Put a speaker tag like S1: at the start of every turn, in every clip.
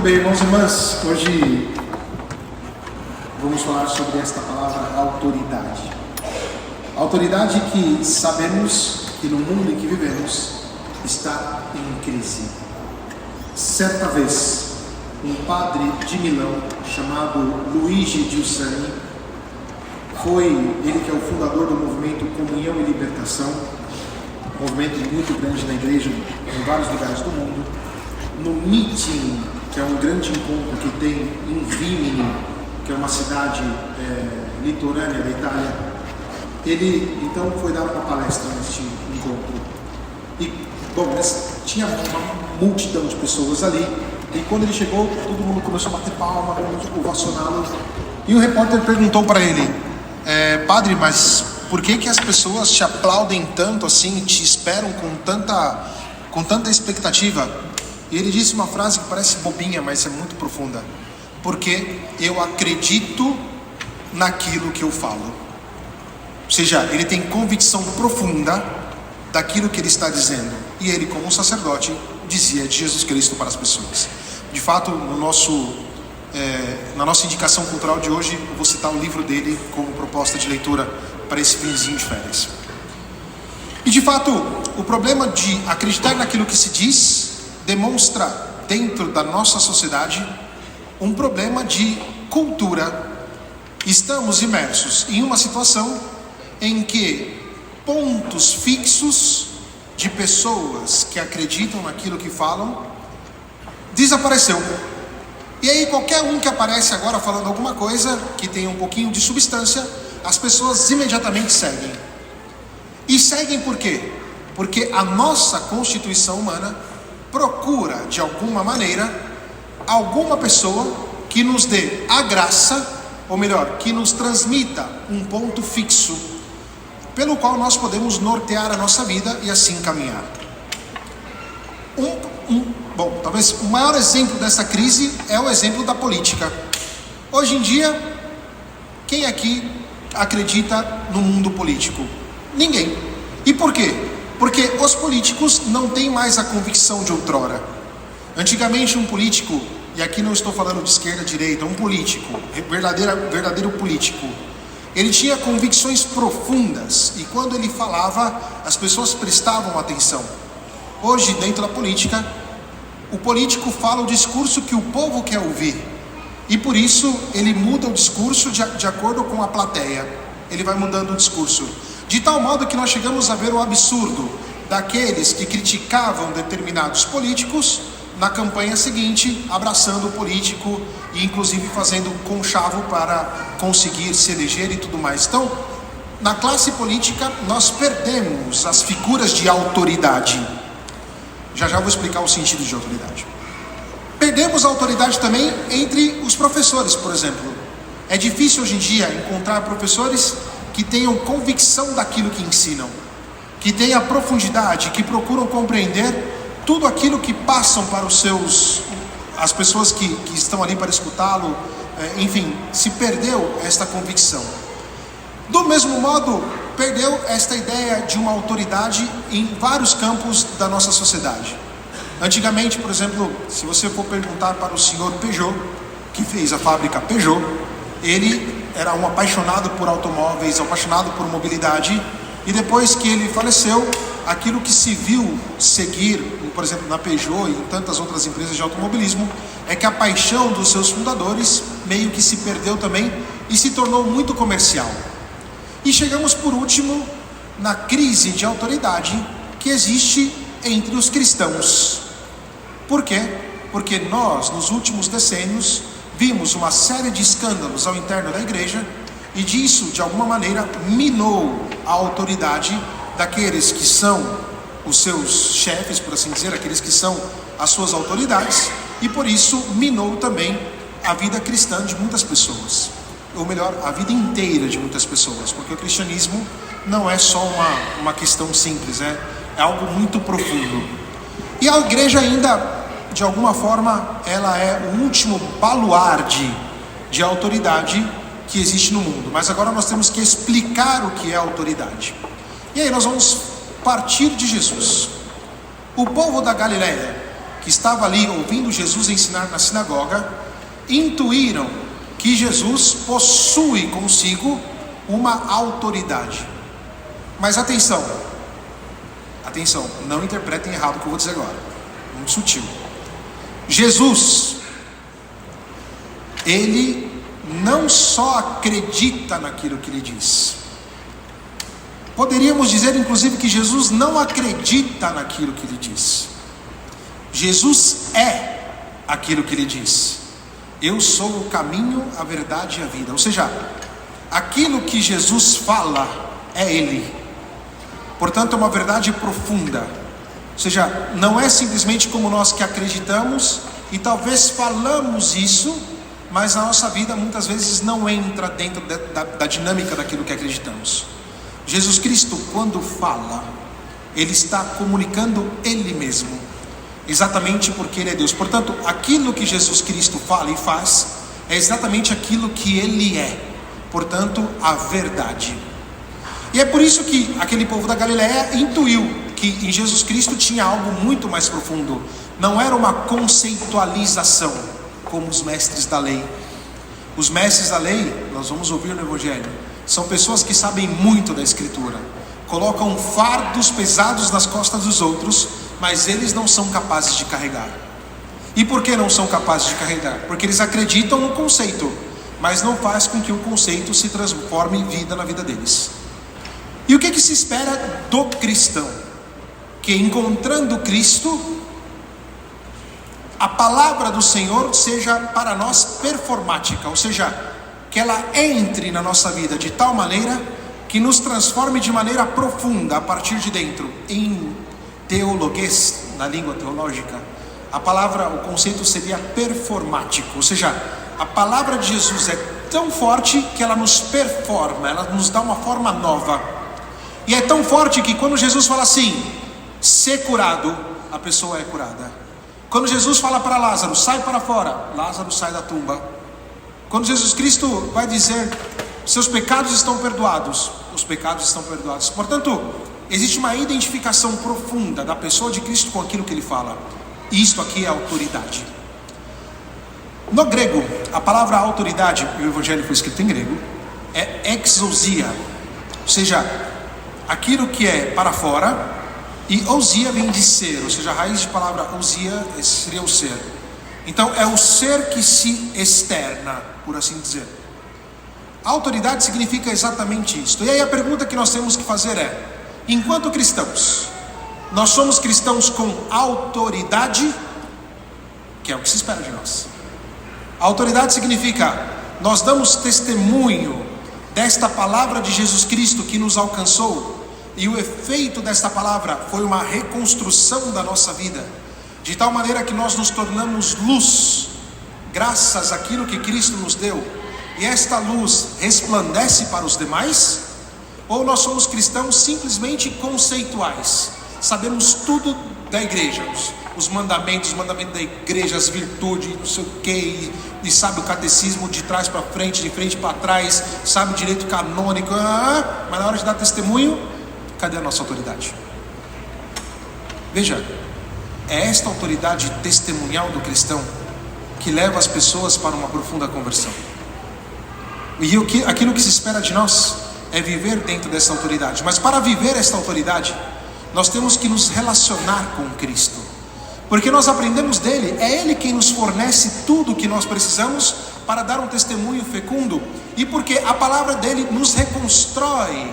S1: bem, irmãos e irmãs, hoje vamos falar sobre esta palavra autoridade. Autoridade que sabemos que no mundo em que vivemos está em crise. Certa vez, um padre de Milão chamado Luigi Giussani ele que é o fundador do movimento Comunhão e Libertação, um movimento muito grande na igreja em vários lugares do mundo. No meeting, que é um grande encontro que tem em Rimini, que é uma cidade litorânea da Itália, ele então foi dar uma palestra neste encontro. E, tinha uma multidão de pessoas ali, e quando ele chegou, todo mundo começou a bater palma, ovacioná-lo, e o repórter perguntou para ele: padre, mas por que as pessoas te aplaudem tanto assim, te esperam com tanta expectativa? E ele disse uma frase que parece bobinha, mas é muito profunda: porque eu acredito naquilo que eu falo. Ou seja, ele tem convicção profunda daquilo que ele está dizendo. E ele, como um sacerdote, dizia de Jesus Cristo para as pessoas. De fato, na nossa indicação cultural de hoje, eu vou citar o livro dele como proposta de leitura para esse finzinho de férias. E de fato, o problema de acreditar naquilo que se diz demonstra dentro da nossa sociedade um problema de cultura. Estamos imersos em uma situação em que pontos fixos de pessoas que acreditam naquilo que falam desapareceu. E aí qualquer um que aparece agora falando alguma coisa que tenha um pouquinho de substância, as pessoas imediatamente seguem. E seguem por quê? Porque a nossa constituição humana procura, de alguma maneira, alguma pessoa que nos dê a graça, ou melhor, que nos transmita um ponto fixo, pelo qual nós podemos nortear a nossa vida e assim caminhar. Talvez o maior exemplo dessa crise é o exemplo da política. Hoje em dia, quem aqui acredita no mundo político? Ninguém. E por quê? Porque os políticos não têm mais a convicção de outrora. Antigamente um político, e aqui não estou falando de esquerda, direita, um político, verdadeiro político, ele tinha convicções profundas, e quando ele falava, as pessoas prestavam atenção. Hoje, dentro da política, o político fala o discurso que o povo quer ouvir, e por isso ele muda o discurso de acordo com a plateia. Ele vai mudando o discurso, de tal modo que nós chegamos a ver o absurdo daqueles que criticavam determinados políticos na campanha seguinte, abraçando o político e inclusive fazendo um conchavo para conseguir se eleger e tudo mais. Então, na classe política, nós perdemos as figuras de autoridade. Já vou explicar o sentido de autoridade. Perdemos a autoridade também entre os professores, por exemplo. É difícil hoje em dia encontrar professores que tenham convicção daquilo que ensinam, que tenham profundidade, que procuram compreender tudo aquilo que passam para as pessoas que estão ali para escutá-lo. Enfim, se perdeu esta convicção. Do mesmo modo, perdeu esta ideia de uma autoridade em vários campos da nossa sociedade. Antigamente, por exemplo, se você for perguntar para o senhor Peugeot, que fez a fábrica Peugeot, ele era um apaixonado por automóveis, apaixonado por mobilidade, e depois que ele faleceu, aquilo que se viu seguir, por exemplo, na Peugeot e em tantas outras empresas de automobilismo, é que a paixão dos seus fundadores meio que se perdeu também e se tornou muito comercial. E chegamos por último na crise de autoridade que existe entre os cristãos. Por quê? Porque nós, nos últimos decênios, vimos uma série de escândalos ao interno da igreja, e disso, de alguma maneira, minou a autoridade daqueles que são os seus chefes, por assim dizer, aqueles que são as suas autoridades, e por isso minou também a vida cristã de muitas pessoas, ou melhor, a vida inteira de muitas pessoas, porque o cristianismo não é só uma questão simples, é algo muito profundo. E a igreja ainda, de alguma forma, ela é o último baluarte de autoridade que existe no mundo. Mas agora nós temos que explicar o que é autoridade. E aí nós vamos partir de Jesus. O povo da Galileia, que estava ali ouvindo Jesus ensinar na sinagoga, intuíram que Jesus possui consigo uma autoridade. Mas atenção, não interpretem errado o que eu vou dizer agora, muito sutil. Jesus, ele não só acredita naquilo que ele diz. Poderíamos dizer inclusive que Jesus não acredita naquilo que ele diz. Jesus é aquilo que ele diz. Eu sou o caminho, a verdade e a vida. Ou seja, aquilo que Jesus fala é ele. Portanto, é uma verdade profunda. Ou seja, não é simplesmente como nós que acreditamos e talvez falamos isso, mas na nossa vida muitas vezes não entra dentro da dinâmica daquilo que acreditamos. Jesus Cristo, quando fala, ele está comunicando ele mesmo, exatamente porque ele é Deus. Portanto, aquilo que Jesus Cristo fala e faz é exatamente aquilo que ele é, portanto, a verdade. E é por isso que aquele povo da Galileia intuiu que em Jesus Cristo tinha algo muito mais profundo. Não era uma conceitualização como os mestres da lei. Os mestres da lei, nós vamos ouvir no Evangelho, são pessoas que sabem muito da Escritura, colocam fardos pesados nas costas dos outros, mas eles não são capazes de carregar. E por que não são capazes de carregar? Porque eles acreditam no conceito, mas não faz com que o conceito se transforme em vida na vida deles. E o que se espera do cristão? Que encontrando Cristo, a palavra do Senhor seja para nós performática, ou seja, que ela entre na nossa vida de tal maneira que nos transforme de maneira profunda a partir de dentro. Em teologuês, na língua teológica, a palavra, o conceito seria performático, ou seja, a palavra de Jesus é tão forte que ela nos performa, ela nos dá uma forma nova. E é tão forte que quando Jesus fala assim, ser curado, a pessoa é curada. Quando Jesus fala para Lázaro, sai para fora, Lázaro sai da tumba. Quando Jesus Cristo vai dizer, seus pecados estão perdoados, os pecados estão perdoados. Portanto, existe uma identificação profunda da pessoa de Cristo com aquilo que ele fala. E isto aqui é autoridade. No grego, a palavra autoridade, e o Evangelho foi escrito em grego, é exousia, ou seja, aquilo que é para fora, e ousia vem de ser, ou seja, a raiz de palavra ousia seria o ser. Então é o ser que se externa, por assim dizer. A autoridade significa exatamente isto. E aí a pergunta que nós temos que fazer é: enquanto cristãos, nós somos cristãos com autoridade, que é o que se espera de nós. A autoridade significa, nós damos testemunho desta palavra de Jesus Cristo que nos alcançou, e o efeito desta palavra foi uma reconstrução da nossa vida, de tal maneira que nós nos tornamos luz, graças àquilo que Cristo nos deu, e esta luz resplandece para os demais? Ou nós somos cristãos simplesmente conceituais, sabemos tudo da igreja, os mandamentos da igreja, as virtudes, não sei o que, e sabe o catecismo de trás para frente, de frente para trás, sabe o direito canônico, mas na hora de dar testemunho, cadê a nossa autoridade? Veja, é esta autoridade testemunhal do cristão que leva as pessoas para uma profunda conversão. E aquilo que se espera de nós é viver dentro dessa autoridade. Mas para viver esta autoridade, nós temos que nos relacionar com Cristo, porque nós aprendemos dele, é ele quem nos fornece tudo o que nós precisamos para dar um testemunho fecundo, e porque a palavra dele nos reconstrói.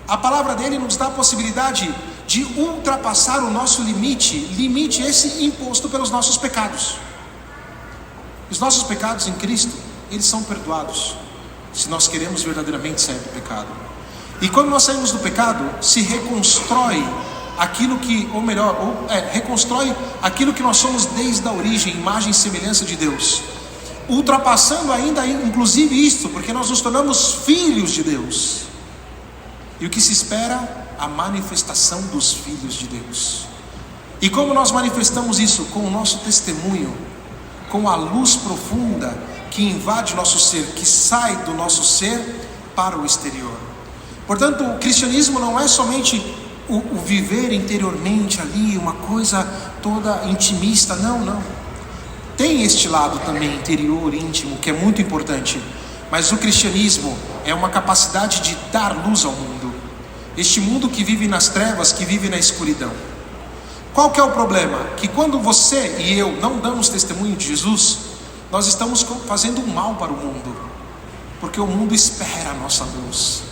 S1: A palavra dele nos dá a possibilidade de ultrapassar o nosso limite esse imposto pelos nossos pecados. Os nossos pecados em Cristo, eles são perdoados, se nós queremos verdadeiramente sair do pecado. E quando nós saímos do pecado, se reconstrói aquilo que, reconstrói aquilo que nós somos desde a origem, imagem e semelhança de Deus. Ultrapassando ainda, inclusive isto, porque nós nos tornamos filhos de Deus. E o que se espera? A manifestação dos filhos de Deus. E como nós manifestamos isso? Com o nosso testemunho, com a luz profunda que invade o nosso ser, que sai do nosso ser para o exterior. Portanto, o cristianismo não é somente o viver interiormente ali, uma coisa toda intimista. Não, não. Tem este lado também interior, íntimo, que é muito importante. Mas o cristianismo é uma capacidade de dar luz ao mundo. Este mundo que vive nas trevas, que vive na escuridão. Qual que é o problema? Que quando você e eu não damos testemunho de Jesus, nós estamos fazendo um mal para o mundo. Porque o mundo espera a nossa luz.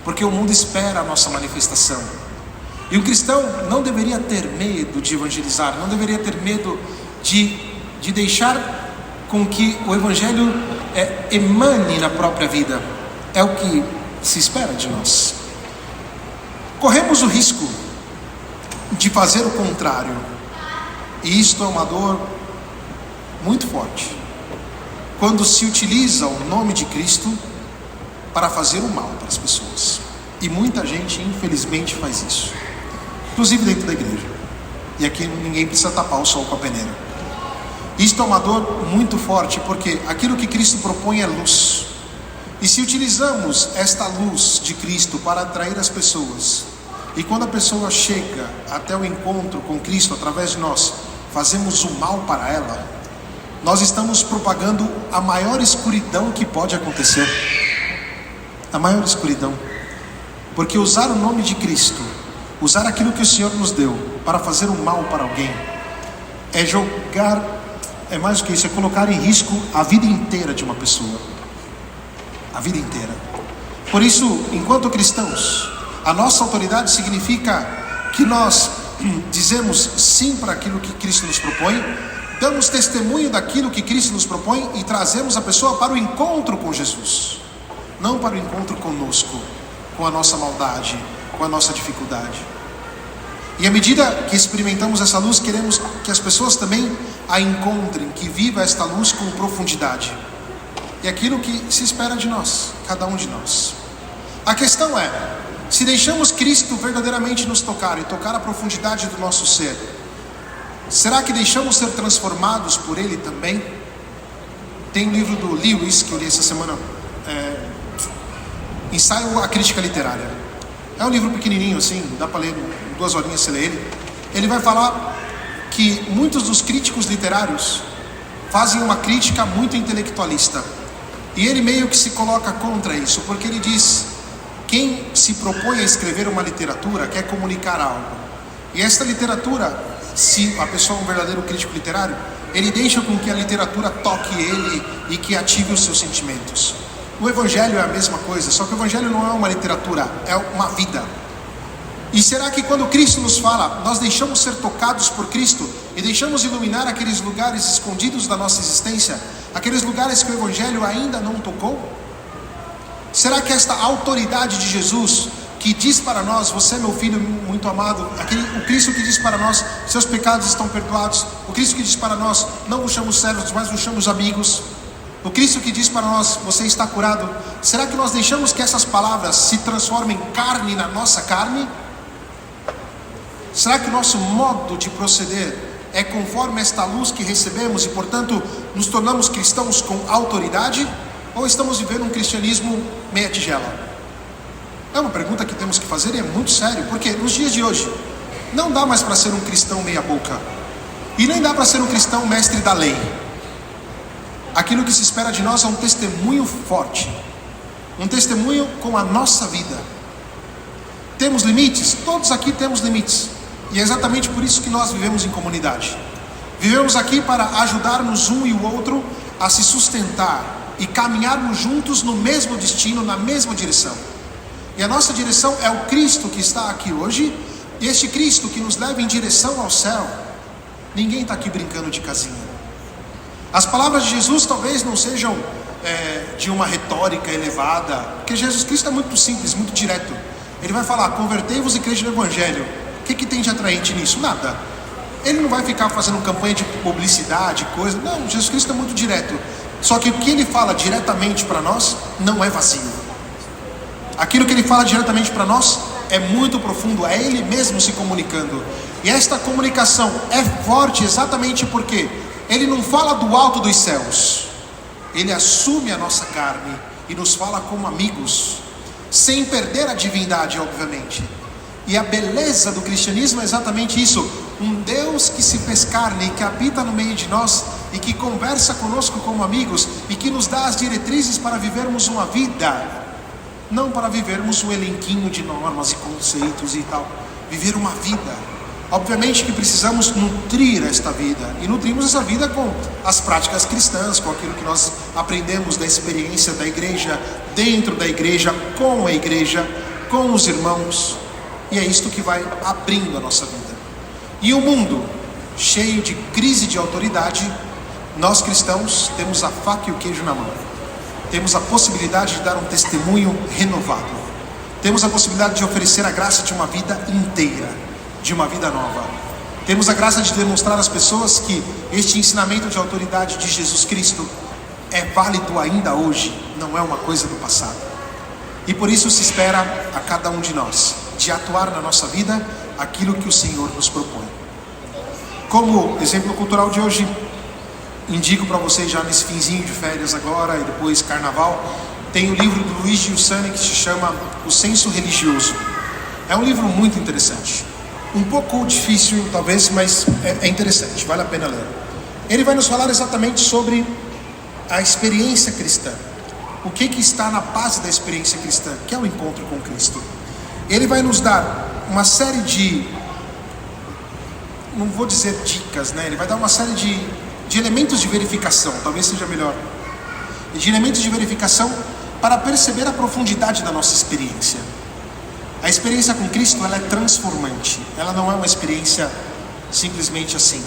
S1: Porque o mundo espera a nossa manifestação. E o cristão não deveria ter medo de evangelizar, não deveria ter medo de deixar com que o evangelho emane na própria vida. É o que se espera de nós. Corremos o risco de fazer o contrário, e isto é uma dor muito forte, quando se utiliza o nome de Cristo para fazer o mal para as pessoas. E muita gente infelizmente faz isso, inclusive dentro da igreja. E aqui ninguém precisa tapar o sol com a peneira. Isto é uma dor muito forte, porque aquilo que Cristo propõe é luz. E se utilizamos esta luz de Cristo para atrair as pessoas, e quando a pessoa chega até o encontro com Cristo através de nós, fazemos o mal para ela, nós estamos propagando a maior escuridão que pode acontecer. A maior escuridão. Porque usar o nome de Cristo, usar aquilo que o Senhor nos deu para fazer o mal para alguém, é jogar, é mais do que isso, é colocar em risco a vida inteira de uma pessoa. A vida inteira. Por isso, enquanto cristãos, a nossa autoridade significa que nós dizemos sim para aquilo que Cristo nos propõe, damos testemunho daquilo que Cristo nos propõe e trazemos a pessoa para o encontro com Jesus, não para o encontro conosco, com a nossa maldade, com a nossa dificuldade. E à medida que experimentamos essa luz, queremos que as pessoas também a encontrem, que viva esta luz com profundidade. E aquilo que se espera de nós, cada um de nós. A questão é, se deixamos Cristo verdadeiramente nos tocar e tocar a profundidade do nosso ser, será que deixamos ser transformados por Ele também? Tem um livro do Lewis que eu li essa semana, Ensaio à Crítica Literária. É um livro pequenininho assim, dá para ler em 2 horinhas você lê ele. Ele vai falar que muitos dos críticos literários fazem uma crítica muito intelectualista. E ele meio que se coloca contra isso, porque ele diz: quem se propõe a escrever uma literatura quer comunicar algo. E esta literatura, se a pessoa é um verdadeiro crítico literário, ele deixa com que a literatura toque ele e que ative os seus sentimentos. O Evangelho é a mesma coisa, só que o Evangelho não é uma literatura, é uma vida. E será que quando Cristo nos fala, nós deixamos ser tocados por Cristo e deixamos iluminar aqueles lugares escondidos da nossa existência, aqueles lugares que o Evangelho ainda não tocou? Será que esta autoridade de Jesus, que diz para nós: você é meu filho muito amado, o Cristo que diz para nós: seus pecados estão perdoados, o Cristo que diz para nós: não vos chamo servos, mas vos chamo amigos, o Cristo que diz para nós: você está curado, será que nós deixamos que essas palavras se transformem em carne na nossa carne? Será que o nosso modo de proceder é conforme esta luz que recebemos e, portanto, nos tornamos cristãos com autoridade? Ou estamos vivendo um cristianismo meia tigela? É uma pergunta que temos que fazer e é muito sério, porque nos dias de hoje não dá mais para ser um cristão meia boca, e nem dá para ser um cristão mestre da lei. Aquilo que se espera de nós é um testemunho forte, um testemunho com a nossa vida. Temos limites? Todos aqui temos limites, e é exatamente por isso que nós vivemos em comunidade. Vivemos aqui para ajudarmos um e o outro a se sustentar e caminharmos juntos no mesmo destino, na mesma direção. E a nossa direção é o Cristo que está aqui hoje, e este Cristo que nos leva em direção ao céu. Ninguém está aqui brincando de casinha. As palavras de Jesus talvez não sejam de uma retórica elevada, porque Jesus Cristo é muito simples, muito direto. Ele vai falar: convertei-vos e crede no Evangelho. O que tem de atraente nisso? Nada. Ele não vai ficar fazendo campanha de publicidade, coisa. Não, Jesus Cristo é muito direto. Só que o que ele fala diretamente para nós não é vazio. Aquilo que ele fala diretamente para nós é muito profundo, é ele mesmo se comunicando. E esta comunicação é forte exatamente porque ele não fala do alto dos céus. Ele assume a nossa carne e nos fala como amigos, sem perder a divindade, obviamente. E a beleza do cristianismo é exatamente isso. um Deus que se fez carne, que habita no meio de nós e que conversa conosco como amigos e que nos dá as diretrizes para vivermos uma vida, não para vivermos um elenquinho de normas e conceitos e tal, viver uma vida. Obviamente que precisamos nutrir esta vida, e nutrimos essa vida com as práticas cristãs, com aquilo que nós aprendemos da experiência da igreja, dentro da igreja, com os irmãos, e é isto que vai abrindo a nossa vida. E o mundo cheio de crise de autoridade, nós cristãos temos a faca e o queijo na mão, temos a possibilidade de dar um testemunho renovado, temos a possibilidade de oferecer a graça de uma vida inteira, de uma vida nova. Temos a graça de demonstrar às pessoas que este ensinamento de autoridade de Jesus Cristo é válido ainda hoje, não é uma coisa do passado. E por isso se espera a cada um de nós de atuar na nossa vida aquilo que o Senhor nos propõe. Como exemplo cultural de hoje, indico para vocês já nesse finzinho de férias agora e depois carnaval, tem o livro do Luiz Giussani que se chama O Senso Religioso. É um livro muito interessante. Um pouco difícil talvez, mas é interessante, vale a pena ler. Ele vai nos falar exatamente sobre a experiência cristã, o que está na base da experiência cristã, que é o encontro com Cristo. Ele vai nos dar uma série de, não vou dizer dicas, né? Ele vai dar uma série de elementos de verificação, talvez seja melhor, de elementos de verificação para perceber a profundidade da nossa experiência. A experiência com Cristo, ela é transformante, ela não é uma experiência simplesmente assim.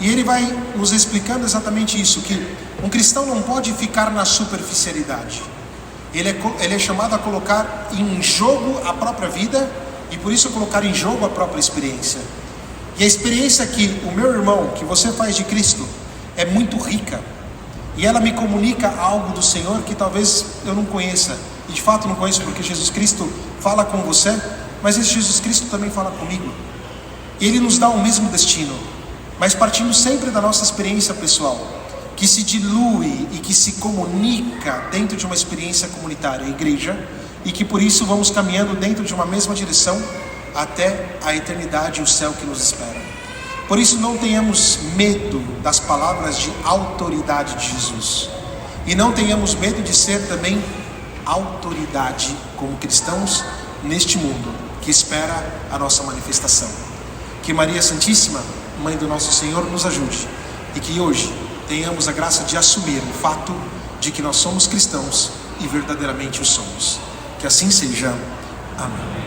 S1: E ele vai nos explicando exatamente isso, que um cristão não pode ficar na superficialidade. Ele é chamado a colocar em jogo a própria vida e por isso colocar em jogo a própria experiência. E a experiência que o meu irmão, que você faz de Cristo, é muito rica. E ela me comunica algo do Senhor que talvez eu não conheça. E de fato não conheço porque Jesus Cristo fala com você, mas esse Jesus Cristo também fala comigo. Ele nos dá o mesmo destino, mas partindo sempre da nossa experiência pessoal, que se dilui e que se comunica dentro de uma experiência comunitária, a igreja, e que por isso vamos caminhando dentro de uma mesma direção até a eternidade e o céu que nos espera. Por isso não tenhamos medo das palavras de autoridade de Jesus, e não tenhamos medo de ser também autoridade como cristãos neste mundo que espera a nossa manifestação. Que Maria Santíssima, Mãe do nosso Senhor, nos ajude e que hoje tenhamos a graça de assumir o fato de que nós somos cristãos e verdadeiramente o somos. Que assim seja. Amém.